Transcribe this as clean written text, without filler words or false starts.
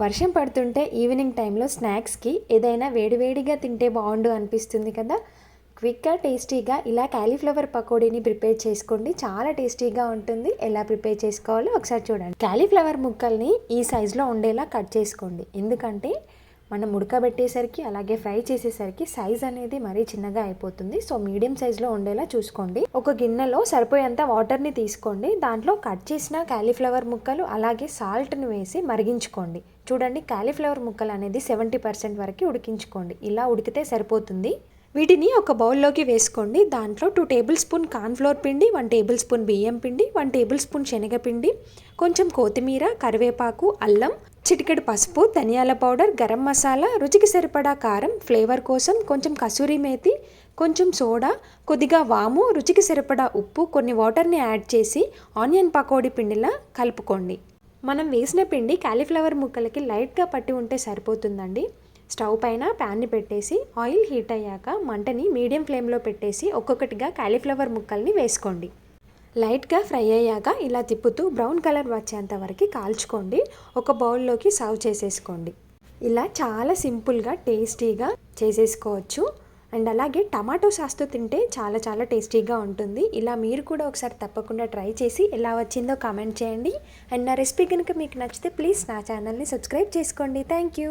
వర్షం పడుతుంటే ఈవినింగ్ టైంలో స్నాక్స్కి ఏదైనా వేడివేడిగా తింటే బాగుండు అనిపిస్తుంది కదా. క్విక్గా టేస్టీగా ఇలా క్యాలీఫ్లవర్ పకోడీని ప్రిపేర్ చేసుకోండి. చాలా టేస్టీగా ఉంటుంది. ఎలా ప్రిపేర్ చేసుకోవాలో ఒకసారి చూడండి. క్యాలీఫ్లవర్ ముక్కల్ని ఈ సైజులో ఉండేలా కట్ చేసుకోండి. ఎందుకంటే మనం ఉడకబెట్టేసరికి అలాగే ఫ్రై చేసేసరికి సైజ్ అనేది మరీ చిన్నగా అయిపోతుంది. సో మీడియం సైజులో ఉండేలా చూసుకోండి. ఒక గిన్నెలో సరిపోయేంత వాటర్ని తీసుకోండి. దాంట్లో కట్ చేసిన క్యాలీఫ్లవర్ ముక్కలు అలాగే సాల్ట్ని వేసి మరిగించుకోండి. చూడండి, క్యాలీఫ్లవర్ ముక్కలు అనేది 70% వరకు ఉడికించుకోండి. ఇలా ఉడికితే సరిపోతుంది. వీటిని ఒక బౌల్లోకి వేసుకోండి. దాంట్లో 2 టేబుల్ స్పూన్ కార్న్ఫ్లోర్ పిండి, 1 టేబుల్ స్పూన్ బియ్యం పిండి, 1 టేబుల్ స్పూన్ శనగపిండి, కొంచెం కొత్తిమీర, కరివేపాకు, అల్లం, చిటికెడు పసుపు, ధనియాల పౌడర్, గరం మసాలా, రుచికి సరిపడా కారం, ఫ్లేవర్ కోసం కొంచెం కసూరి మేతి, కొంచెం సోడా, కొద్దిగా వాము, రుచికి సరిపడా ఉప్పు, కొన్ని వాటర్ని యాడ్ చేసి ఆనియన్ పకోడీ పిండిలా కలుపుకోండి. మనం వేసిన పిండి క్యాలీఫ్లవర్ ముక్కలకి లైట్గా పట్టి ఉంటే సరిపోతుందండి. స్టవ్ పైన ప్యాన్ని పెట్టేసి ఆయిల్ హీట్ అయ్యాక మంటని మీడియం ఫ్లేమ్లో పెట్టేసి ఒక్కొక్కటిగా క్యాలీఫ్లవర్ ముక్కల్ని వేసుకోండి. లైట్గా ఫ్రై అయ్యాక ఇలా తిప్పుతూ బ్రౌన్ కలర్ వచ్చేంత వరకు కాల్చుకోండి. ఒక బౌల్లోకి సర్వ్ చేసేసుకోండి. ఇలా చాలా సింపుల్గా టేస్టీగా చేసేసుకోవచ్చు. అండ్ అలాగే టమాటో సాస్తో తింటే చాలా చాలా టేస్టీగా ఉంటుంది. ఇలా మీరు కూడా ఒకసారి తప్పకుండా ట్రై చేసి ఎలా వచ్చిందో కామెంట్ చేయండి. అండ్ నా రెసిపీ కనుక మీకు నచ్చితే ప్లీజ్ నా ఛానల్ని సబ్స్క్రైబ్ చేసుకోండి. Thank you.